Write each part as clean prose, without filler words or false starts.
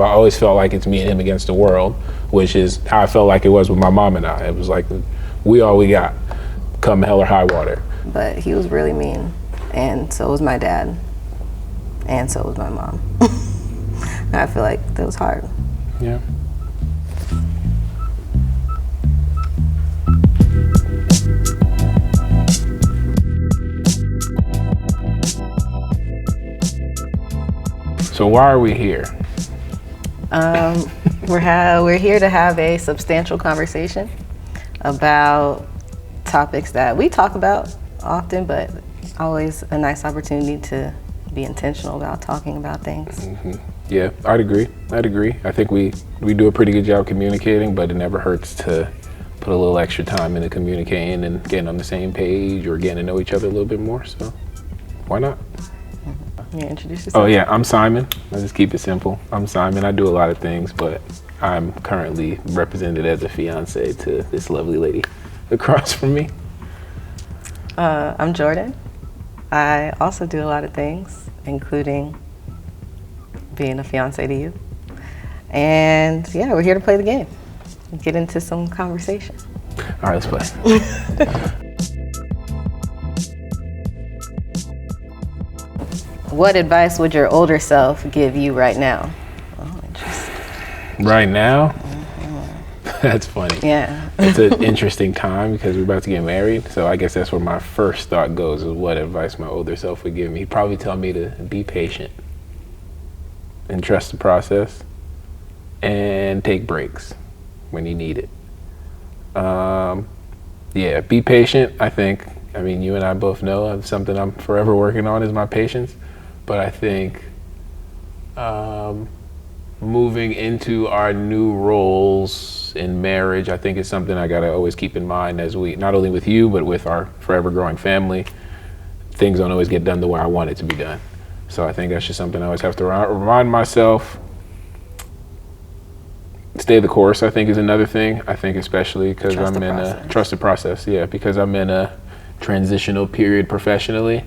I always felt like it's me and him against the world, which is how I felt like it was with my mom and I. It was like, we all we got, come hell or high water. But he was really mean, and so was my dad, and so was my mom. And I feel like that was hard. Yeah. So why are we here? We're here to have a substantial conversation about topics that we talk about often, but always a nice opportunity to be intentional about talking about things. Mm-hmm. Yeah, I'd agree. I think we do a pretty good job communicating, but it never hurts to put a little extra time into communicating and getting on the same page or getting to know each other a little bit more, so why not? You introduce yourself? Oh yeah, I'm Simon. I'll just keep it simple. I'm Simon. I do a lot of things, but I'm currently represented as a fiance to this lovely lady across from me. I'm Jordan. I also do a lot of things, including being a fiance to you. And yeah, we're here to play the game, get into some conversation. All right, let's play. What advice would your older self give you right now? Oh, interesting. Right now? That's funny. Yeah. It's an interesting time because we're about to get married. So I guess that's where my first thought goes, is what advice my older self would give me. He'd probably tell me to be patient and trust the process and take breaks when you need it. Yeah, be patient, I think. I mean, you and I both know something I'm forever working on is my patience. But I think moving into our new roles in marriage, I think is something I gotta always keep in mind as we, not only with you, but with our forever growing family. Things don't always get done the way I want it to be done. So I think that's just something I always have to remind myself. Stay the course, I think, is another thing. I think especially because I'm in a trusted process, yeah, because I'm in a transitional period professionally.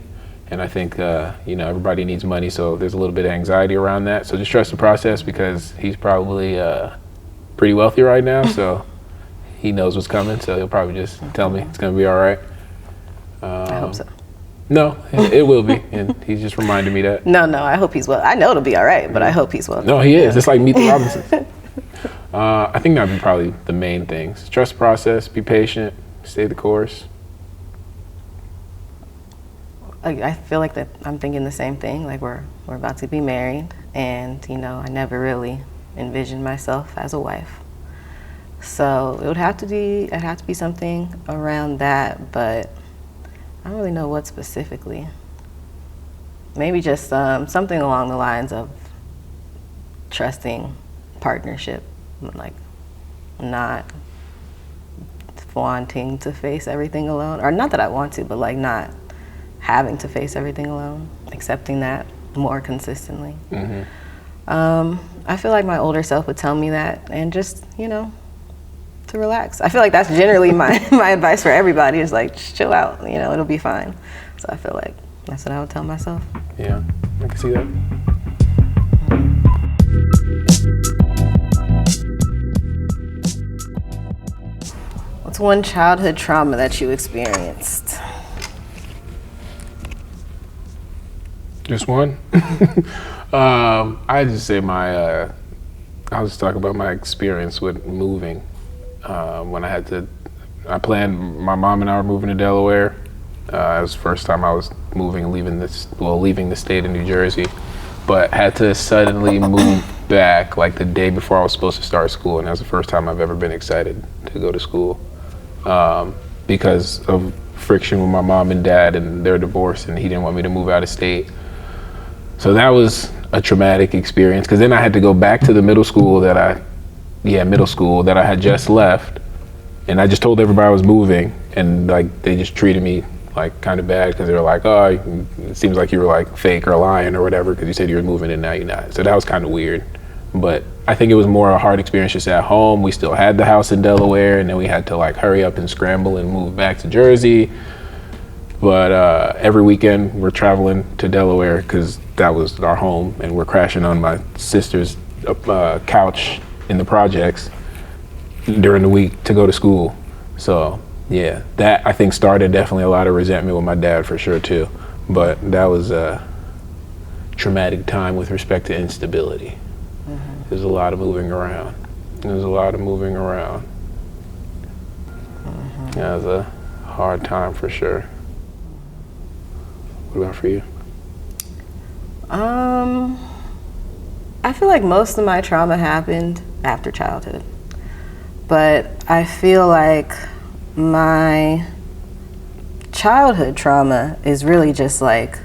And I think, everybody needs money, so there's a little bit of anxiety around that. So just trust the process because he's probably pretty wealthy right now, so he knows what's coming. So he'll probably just tell me it's gonna be all right. I hope so. No, it will be, and he's just reminded me that. No, I hope he's well. I know it'll be all right, but I hope he's well. No, he is. It's like Meet the Robinsons. I think that'd be probably the main things. Trust the process, be patient, stay the course. I feel like that I'm thinking the same thing. Like we're about to be married, and I never really envisioned myself as a wife. So I'd have to be something around that, but I don't really know what specifically. Maybe just something along the lines of trusting partnership, like not wanting to face everything alone, or not that I want to, but like not having to face everything alone, accepting that more consistently. Mm-hmm. I feel like my older self would tell me that, and just, to relax. I feel like that's generally my advice for everybody is like, just chill out, it'll be fine. So I feel like that's what I would tell myself. Yeah, I can see that. What's one childhood trauma that you experienced? Just one? I just say I'll just talk about my experience with moving. When I planned, my mom and I were moving to Delaware. It was the first time I was moving, leaving the state of New Jersey, but had to suddenly move back like the day before I was supposed to start school, and that was the first time I've ever been excited to go to school because of friction with my mom and dad and their divorce, and he didn't want me to move out of state. So that was a traumatic experience because then I had to go back to the middle school that I had just left, and I just told everybody I was moving, and like they just treated me like kind of bad because they were like, oh, it seems like you were like fake or lying or whatever because you said you were moving and now you're not. So that was kind of weird, but I think it was more a hard experience just at home. We still had the house in Delaware, and then we had to like hurry up and scramble and move back to Jersey. But every weekend we're traveling to Delaware because that was our home, and we're crashing on my sister's couch in the projects during the week to go to school. So yeah, that I think started definitely a lot of resentment with my dad for sure too. But that was a traumatic time with respect to instability. There's a lot of moving around. There's a lot of moving around. Yeah, it was a hard time for sure. What about for you? I feel like most of my trauma happened after childhood, but I feel like my childhood trauma is really just like,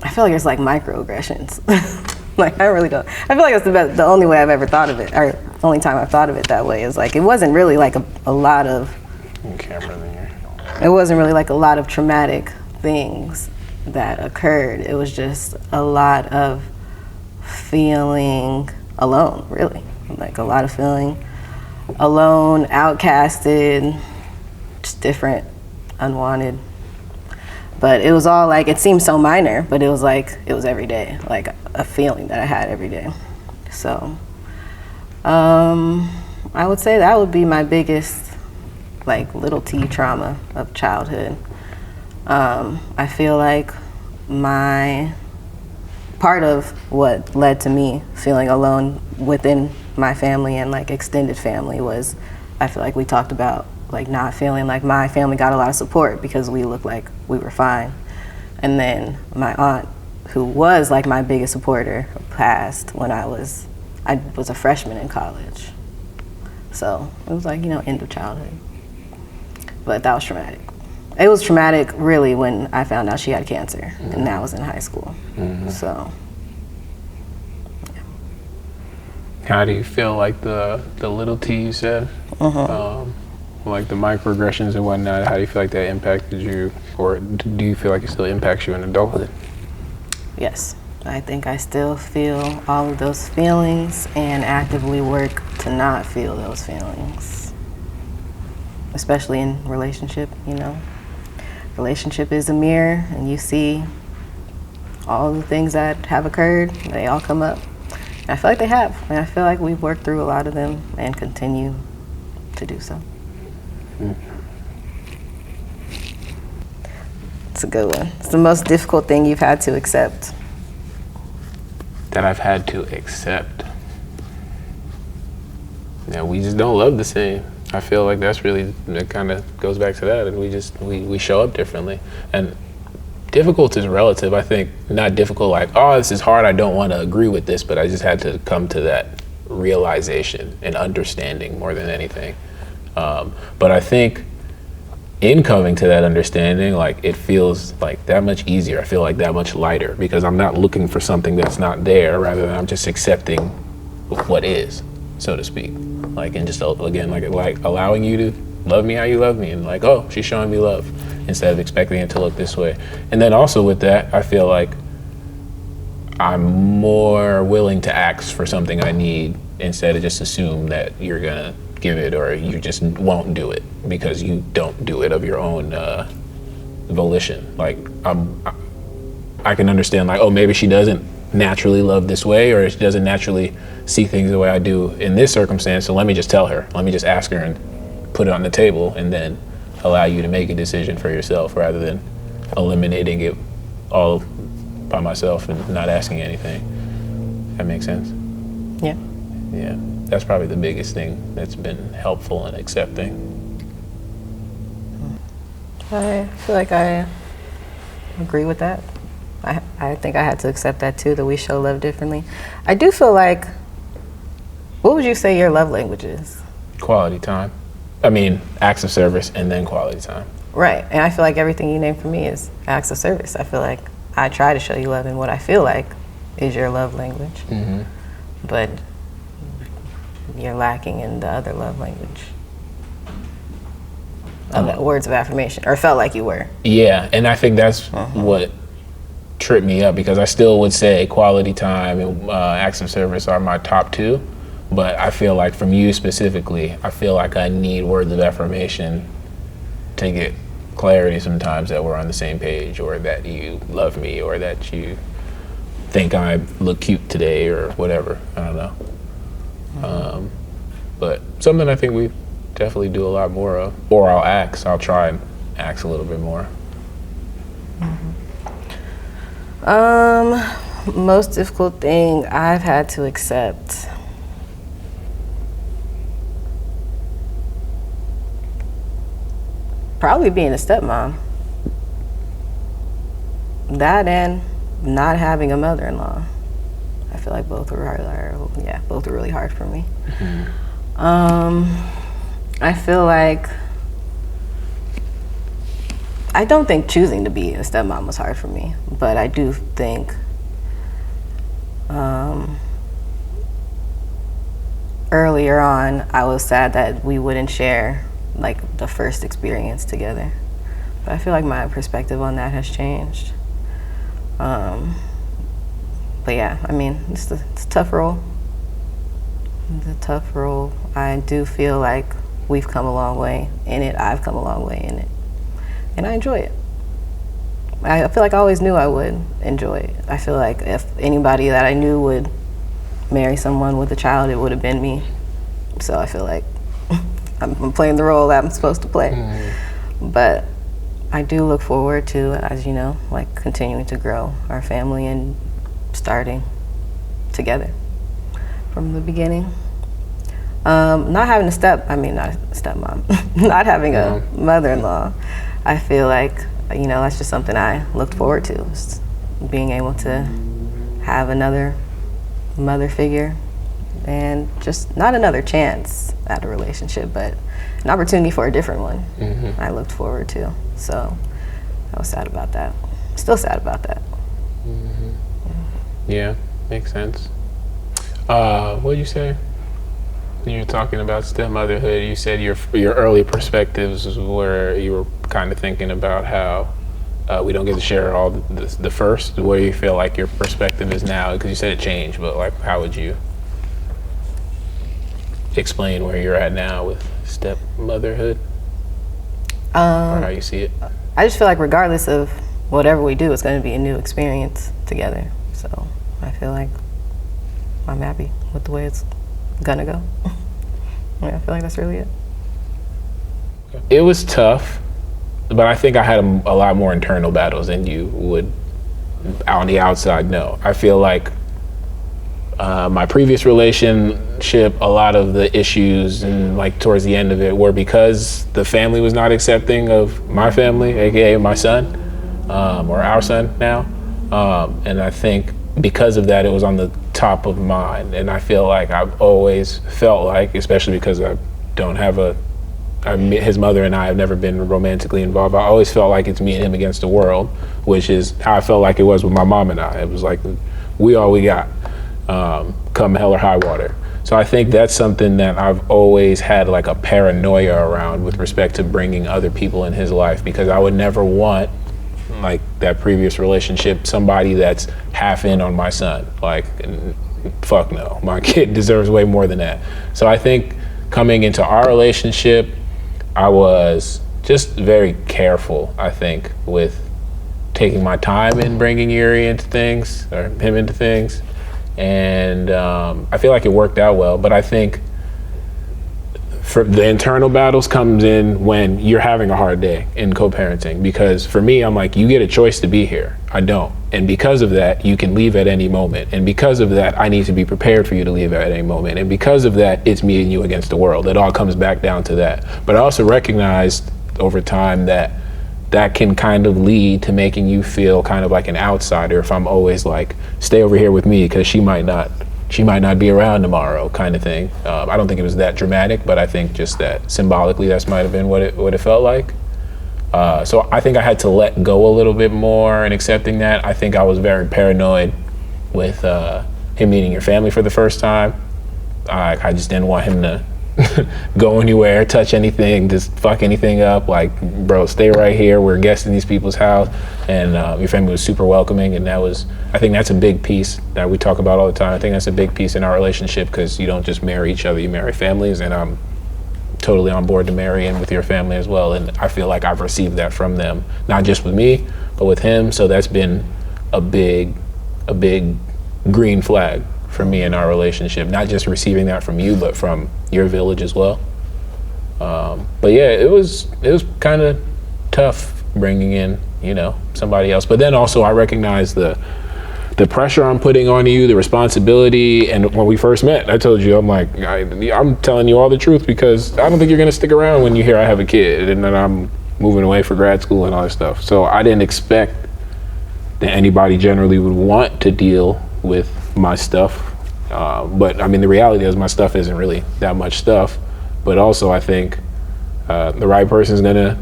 I feel like it's like microaggressions. Like, I really don't. I feel like it's the only way I've ever thought of it, or the only time I've thought of it that way is like, it wasn't really like a lot of, it wasn't really like a lot of traumatic things that occurred. It was just a lot of feeling alone, really. Like a lot of feeling alone, outcasted, just different, unwanted. But it was all like, it seemed so minor, but it was like, it was every day, like a feeling that I had every day. So, I would say that would be my biggest, like, little T trauma of childhood. I feel like part of what led to me feeling alone within my family and like extended family was, I feel like we talked about like not feeling like my family got a lot of support because we looked like we were fine. And then my aunt, who was like my biggest supporter, passed when I was a freshman in college. So it was like, end of childhood. But that was traumatic. It was traumatic really when I found out she had cancer, and that was in high school. So. How do you feel like the little T you said? Like the microaggressions and whatnot, how do you feel like that impacted you? Or do you feel like it still impacts you in adulthood? Yes, I think I still feel all of those feelings and actively work to not feel those feelings. Especially in relationship, Relationship is a mirror, and you see all the things that have occurred, they all come up. And I feel like they have, and I feel like we've worked through a lot of them and continue to do so. It's a good one. It's the most difficult thing you've had to accept. That I've had to accept. Yeah, we just don't love the same. I feel like that's really, it kind of goes back to that, and we show up differently. And difficult is relative. I think not difficult like, oh, this is hard, I don't want to agree with this, but I just had to come to that realization and understanding more than anything. But I think in coming to that understanding, like it feels like that much easier. I feel like that much lighter because I'm not looking for something that's not there, rather than I'm just accepting what is, so to speak. Like, and just again, like allowing you to love me how you love me, and like, oh, she's showing me love, instead of expecting it to look this way. And then also with that, I feel like I'm more willing to ask for something I need instead of just assume that you're gonna give it, or you just won't do it because you don't do it of your own volition. Like I can understand like, oh, maybe she doesn't naturally love this way, or she doesn't naturally see things the way I do in this circumstance, so let me just tell her, let me just ask her and put it on the table, and then allow you to make a decision for yourself rather than eliminating it all by myself and not asking anything. That makes sense? Yeah. Yeah, that's probably the biggest thing that's been helpful in accepting. I feel like I agree with that. I think I had to accept that too, that we show love differently. I do feel like, what would you say your love language is? Quality time. I mean, acts of service and then quality time. Right, and I feel like everything you name for me is acts of service. I feel like I try to show you love in what I feel like is your love language, but you're lacking in the other love language. Words of affirmation, or felt like you were. Yeah, and I think that's what tripped me up, because I still would say quality time and acts of service are my top two, but I feel like from you specifically, I feel like I need words of affirmation to get clarity sometimes that we're on the same page, or that you love me, or that you think I look cute today or whatever. I don't know. But something I think we definitely do a lot more of. Or I'll try and ask a little bit more. Most difficult thing I've had to accept. Probably being a stepmom. That and not having a mother-in-law. I feel like both were hard. Both were really hard for me. I feel like I don't think choosing to be a stepmom was hard for me, but I do think earlier on I was sad that we wouldn't share like the first experience together. But I feel like my perspective on that has changed. But yeah, I mean, it's a tough role. It's a tough role. I do feel like we've come a long way in it. I've come a long way in it. And I enjoy it. I feel like I always knew I would enjoy it. I feel like if anybody that I knew would marry someone with a child, it would have been me. So I feel like I'm playing the role that I'm supposed to play. But I do look forward to, as you know, like continuing to grow our family and starting together from the beginning. Not having not a stepmom, not having a mother-in-law, I feel like, you know, that's just something I looked forward to, just being able to have another mother figure and just not another chance at a relationship, but an opportunity for a different one. I looked forward to. So I was sad about that. Still sad about that. Yeah, makes sense. What did you say? When you were talking about stepmotherhood, you said your early perspectives where you were kind of thinking about how we don't get to share all the first. Where you feel like your perspective is now, because you said it changed, but like how would you explain where you're at now with stepmotherhood, or how you see it? I just feel like regardless of whatever we do, it's going to be a new experience together. So I feel like I'm happy with the way it's gonna go. Yeah, I feel like that's really it. It was tough, but I think I had a lot more internal battles than you would on the outside know. I feel like my previous relationship, a lot of the issues and like towards the end of it were because the family was not accepting of my family, aka my son, or our son now. And I think because of that, it was on the top of mind. And I feel like I've always felt like, especially because I don't have his mother and I have never been romantically involved, I always felt like it's me and him against the world, which is how I felt like it was with my mom and I. It was like, we all we got, come hell or high water. So I think that's something that I've always had like a paranoia around with respect to bringing other people in his life, because I would never want, like that previous relationship, somebody that's half in on my son. Like, fuck no, my kid deserves way more than that. So I think coming into our relationship, I was just very careful, I think, with taking my time in bringing Yuri into things, or him into things. And I feel like it worked out well, but I think for the internal battles comes in when you're having a hard day in co-parenting, because for me, I'm like, you get a choice to be here. I don't. And because of that, you can leave at any moment. And because of that, I need to be prepared for you to leave at any moment. And because of that, it's me and you against the world. It all comes back down to that. But I also recognized over time that that can kind of lead to making you feel kind of like an outsider if I'm always like, stay over here with me because she might not be around tomorrow, kind of thing. I don't think it was that dramatic, but I think just that symbolically, that might have been what it felt like. So I think I had to let go a little bit more in accepting that. I think I was very paranoid with him meeting your family for the first time. I just didn't want him to go anywhere, touch anything, just fuck anything up. Like, bro, stay right here. We're guests in these people's house. And your family was super welcoming. And I think that's a big piece that we talk about all the time. I think that's a big piece in our relationship, because you don't just marry each other, you marry families. And I'm totally on board to marry in with your family as well. And I feel like I've received that from them, not just with me, but with him. So that's been a big a big green flag for me in our relationship. Not just receiving that from you, but from your village as well. But yeah, it was kind of tough bringing in, you know, somebody else. But then also I recognize the pressure I'm putting on you, the responsibility. And when we first met, I told you, I'm like, I'm telling you all the truth because I don't think you're gonna stick around when you hear I have a kid and then I'm moving away for grad school and all that stuff. So I didn't expect that anybody generally would want to deal with my stuff. But I mean, the reality is my stuff isn't really that much stuff. But also I think the right person's gonna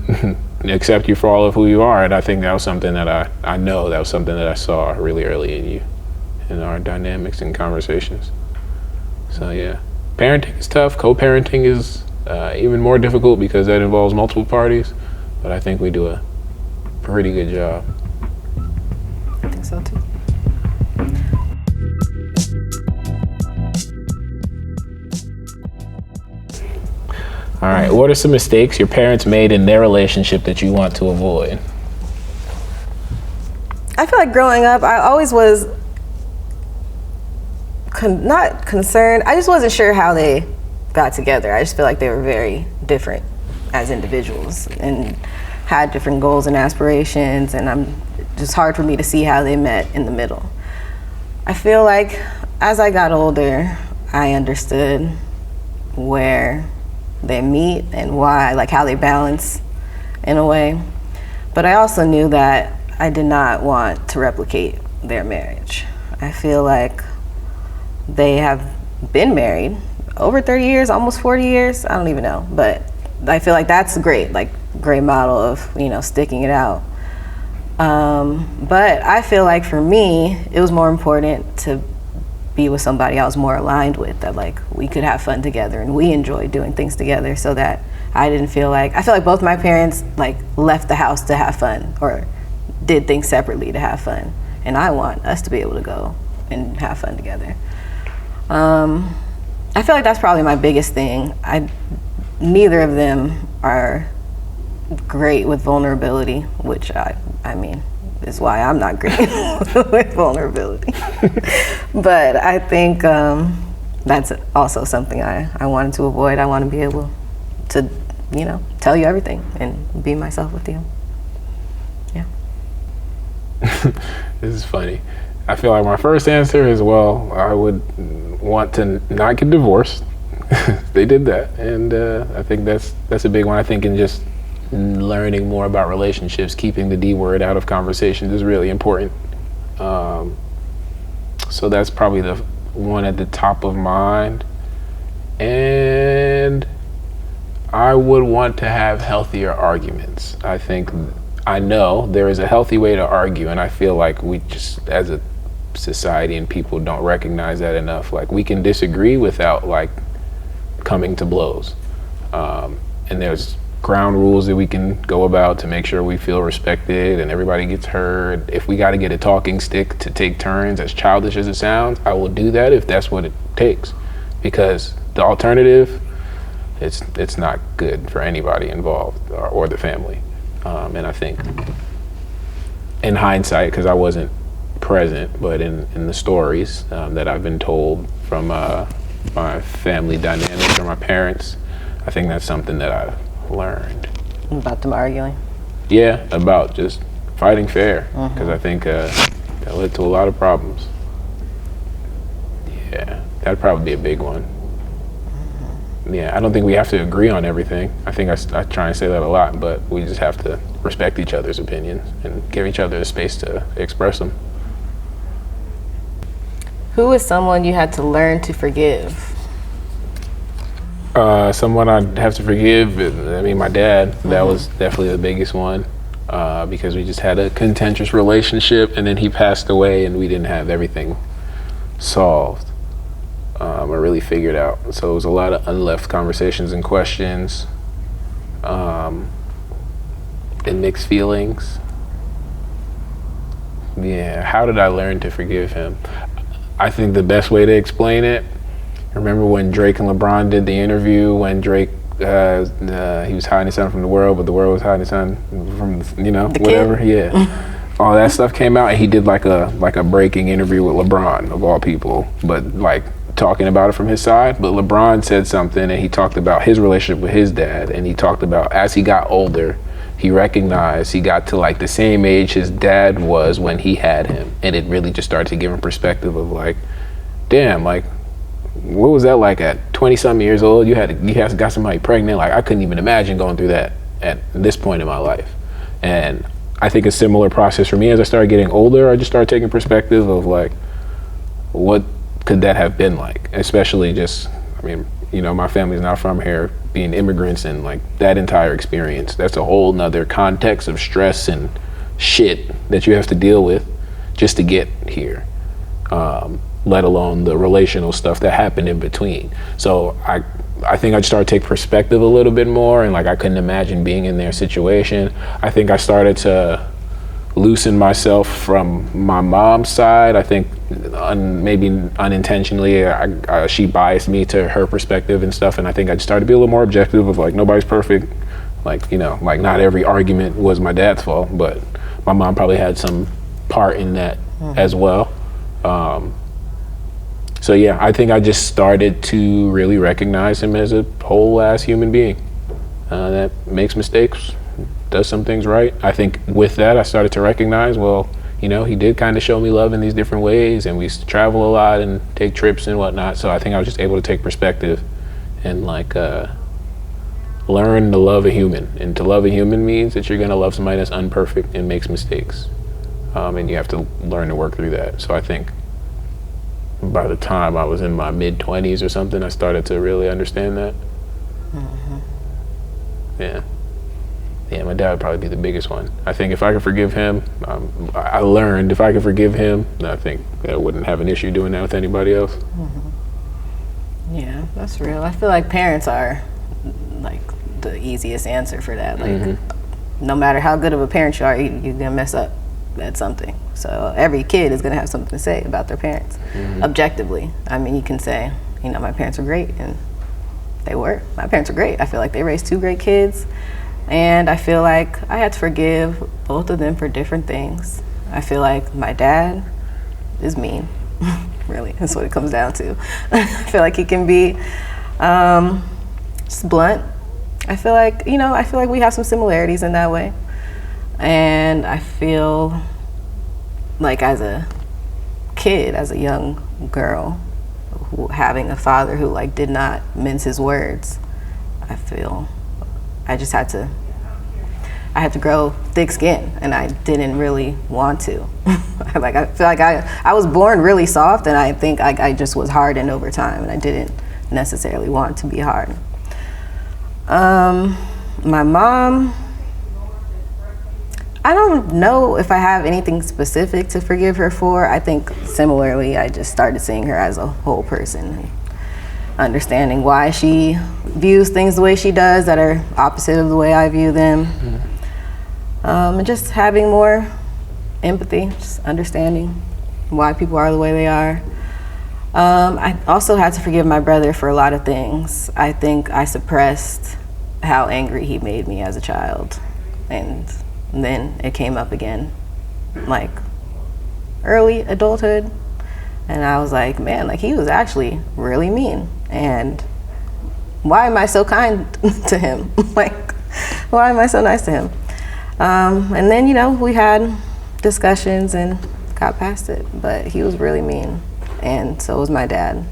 accept you for all of who you are. And I think that was something that I know that was something that I saw really early in you, in our dynamics and conversations. So yeah, parenting is tough. Co-parenting is even more difficult because that involves multiple parties. But I think we do a pretty good job. I think so too. All right, what are some mistakes your parents made in their relationship that you want to avoid? I feel like growing up, I always was not concerned. I just wasn't sure how they got together. I just feel like they were very different as individuals and had different goals and aspirations, and just hard for me to see how they met in the middle. I feel like as I got older, I understood where they meet and why, like how they balance in a way. But I also knew that I did not want to replicate their marriage. I feel like they have been married over 30 years, almost 40 years, I don't even know. But I feel like that's great, like great model of, you know, sticking it out. But I feel like for me, it was more important to be with somebody I was more aligned with, that like we could have fun together and we enjoyed doing things together, so that I feel like both my parents like left the house to have fun or did things separately to have fun, and I want us to be able to go and have fun together. I feel like that's probably my biggest thing. Neither of them are great with vulnerability, which I mean is why I'm not great with vulnerability. But I think that's also something I wanted to avoid. I want to be able to, you know, tell you everything and be myself with you. Yeah. This is funny. I feel like my first answer is, well, I would want to not get divorced. They did that, and I think that's a big one. I think in just learning more about relationships, keeping the D word out of conversations is really important. So that's probably the one at the top of mind. And I would want to have healthier arguments. I know there is a healthy way to argue, and I feel like we just, as a society and people, don't recognize that enough. Like, we can disagree without like coming to blows. And there's ground rules that we can go about to make sure we feel respected and everybody gets heard. If we got to get a talking stick to take turns, as childish as it sounds, I will do that if that's what it takes, because the alternative, it's not good for anybody involved or the family. And I think in hindsight, because I wasn't present, but in the stories that I've been told from my family dynamics or my parents, I think that's something that I've learned. About them arguing? Yeah, about just fighting fair, because I think that led to a lot of problems. Yeah, that'd probably be a big one. Yeah, I don't think we have to agree on everything. I think I try and say that a lot, but we just have to respect each other's opinions and give each other the space to express them. Who is someone you had to learn to forgive? Someone I'd have to forgive, I mean, my dad. That was definitely the biggest one, because we just had a contentious relationship, and then he passed away and we didn't have everything solved or really figured out. So it was a lot of unleft conversations and questions and mixed feelings. Yeah, how did I learn to forgive him? I think the best way to explain it, remember when Drake and LeBron did the interview, when Drake, he was hiding something from the world, but the world was hiding something from, you know, The whatever. kid? Yeah. all that stuff came out, and he did like a breaking interview with LeBron of all people, but like talking about it from his side. But LeBron said something, and he talked about his relationship with his dad, and he talked about as he got older, he recognized he got to like the same age his dad was when he had him, and it really just started to give him perspective of like, damn, like what was that like at 20 something years old? You got somebody pregnant. Like I couldn't even imagine going through that at this point in my life. And I think a similar process for me as I started getting older, I just started taking perspective of like, what could that have been like? Especially just, I mean, you know, my family's not from here, being immigrants, and like that entire experience, that's a whole nother context of stress and shit that you have to deal with just to get here. Let alone the relational stuff that happened in between. So I think I just started to take perspective a little bit more, and like I couldn't imagine being in their situation. I think I started to loosen myself from my mom's side. I think maybe unintentionally, she biased me to her perspective and stuff, and I think I just started to be a little more objective of like, nobody's perfect. Like, you know, like not every argument was my dad's fault, but my mom probably had some part in that as well. So yeah, I think I just started to really recognize him as a whole ass human being that makes mistakes, does some things right. I think with that, I started to recognize, well, you know, he did kind of show me love in these different ways, and we used to travel a lot and take trips and whatnot. So I think I was just able to take perspective and like learn to love a human. And to love a human means that you're gonna love somebody that's imperfect and makes mistakes. And you have to learn to work through that. So I think by the time I was in my mid-20s or something, I started to really understand that. Yeah, my dad would probably be the biggest one. I think if I could forgive him, I learned if I could forgive him, I think I wouldn't have an issue doing that with anybody else. Yeah, that's real. I feel like parents are like the easiest answer for that. Like, no matter how good of a parent you are, you're gonna mess up at something. So every kid is gonna have something to say about their parents, objectively. I mean, you can say, you know, my parents were great, and they were. My parents were great. I feel like they raised two great kids, and I feel like I had to forgive both of them for different things. I feel like my dad is mean. Really, that's what it comes down to. I feel like he can be just blunt. I feel like we have some similarities in that way. And I feel like as a kid, as a young girl, having a father who like did not mince his words, I feel I had to grow thick skin, and I didn't really want to. I feel like I was born really soft, and I think I just was hardened over time, and I didn't necessarily want to be hard. My mom, I don't know if I have anything specific to forgive her for. I think similarly, I just started seeing her as a whole person, and understanding why she views things the way she does that are opposite of the way I view them. And just having more empathy, just understanding why people are the way they are. I also had to forgive my brother for a lot of things. I think I suppressed how angry he made me as a child, and then it came up again, like early adulthood, and I was like, man, like he was actually really mean, and why am I so kind to him? Like, why am I so nice to him? And then, you know, we had discussions and got past it, but he was really mean, and so was my dad,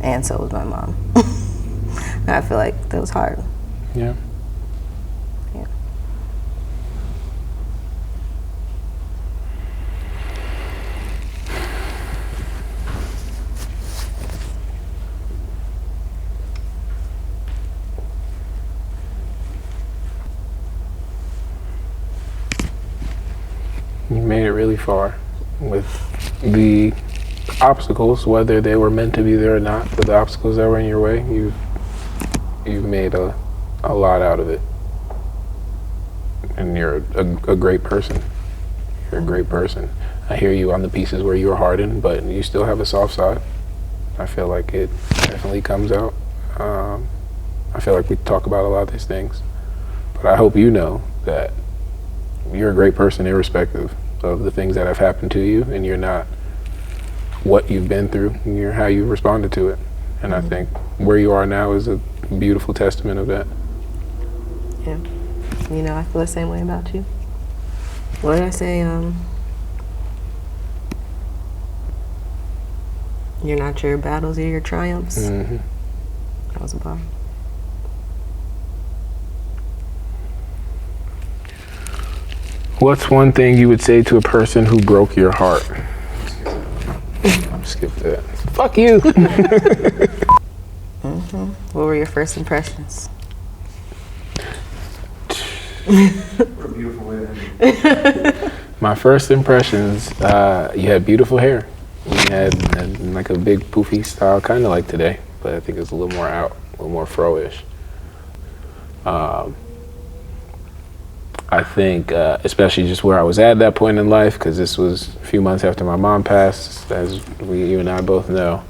and so was my mom. And I feel like that was hard. Yeah. You made it really far with the obstacles, whether they were meant to be there or not, but the obstacles that were in your way, you've made a lot out of it. And you're a great person. You're a great person. I hear you on the pieces where you were hardened, but you still have a soft side. I feel like it definitely comes out. I feel like we talk about a lot of these things, but I hope you know that you're a great person irrespective of the things that have happened to you, and you're not what you've been through, you're how you responded to it. And I think where you are now is a beautiful testament of that. Yeah. You know, I feel the same way about you. What did I say? You're not your battles, you're your triumphs. Mm-hmm. That was a bar. What's one thing you would say to a person who broke your heart? Skip that. Fuck you. What were your first impressions? My first impressions, you had beautiful hair. You had like a big poofy style, kind of like today, but I think it's a little more out, a little more fro-ish. I think, especially just where I was at that point in life, because this was a few months after my mom passed, as you and I both know.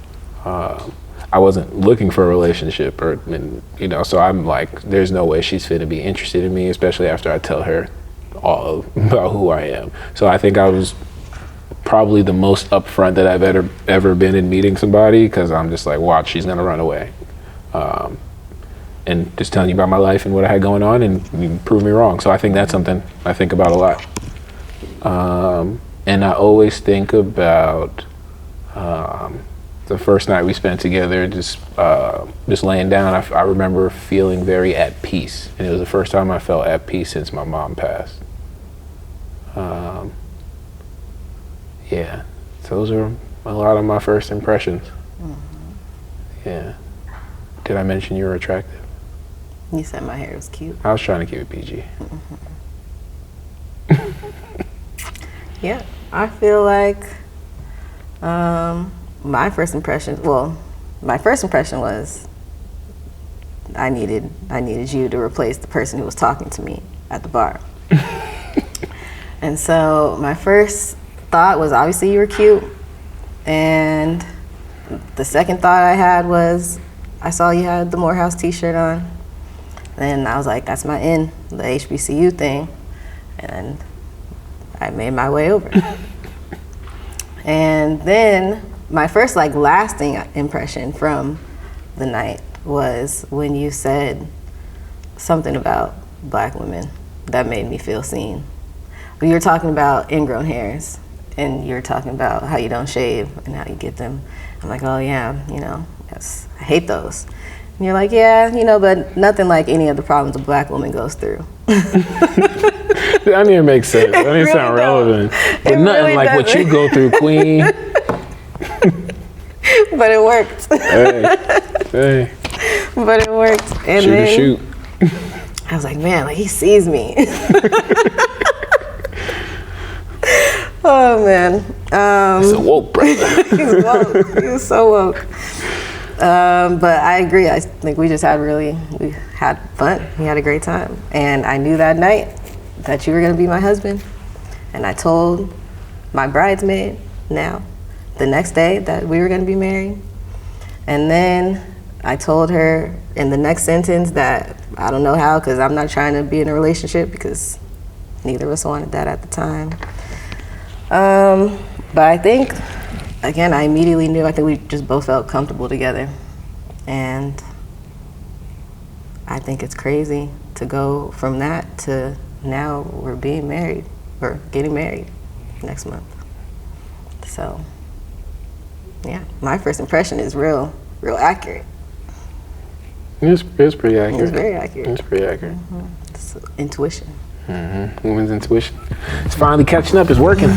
I wasn't looking for a relationship, so I'm like, there's no way she's finna be interested in me, especially after I tell her all about who I am. So I think I was probably the most upfront that I've ever been in meeting somebody, because I'm just like, watch, she's gonna run away. And just telling you about my life and what I had going on, and you prove me wrong. So I think that's something I think about a lot. And I always think about the first night we spent together, just laying down. I remember feeling very at peace, and it was the first time I felt at peace since my mom passed. Yeah, those are a lot of my first impressions. Yeah. Did I mention you were attractive? You said my hair was cute. I was trying to keep it PG. Yeah, I feel like my first impression was I needed you to replace the person who was talking to me at the bar. And so my first thought was, obviously you were cute, and the second thought I had was, I saw you had the Morehouse t-shirt on, and I was like, that's my in, the HBCU thing, and I made my way over. And then my first lasting impression from the night was when you said something about Black women that made me feel seen. You were talking about ingrown hairs, and you were talking about how you don't shave and how you get them. I'm like, oh yeah, yes, I hate those. And you're like, yeah, but nothing like any of the problems a Black woman goes through. That didn't even make sense. That didn't sound relevant. But nothing really like what you go through, queen. But it worked. Hey. But it worked. And Shoot then or shoot. I was like, man, he sees me. Oh man. It's a woke brother. He's woke. He was so woke. But I agree. I think we had fun. We had a great time. And I knew that night that you were going to be my husband. And I told my bridesmaid now the next day that we were going to be married. And then I told her in the next sentence that I don't know how, because I'm not trying to be in a relationship, because neither of us wanted that at the time. But I think, again, I immediately knew, I think we just both felt comfortable together. And I think it's crazy to go from that to now we're being married, or getting married next month. So, yeah, my first impression is real accurate. It's pretty accurate. It's very accurate. It's pretty accurate. It's intuition. Women's intuition. It's finally catching up. It's working.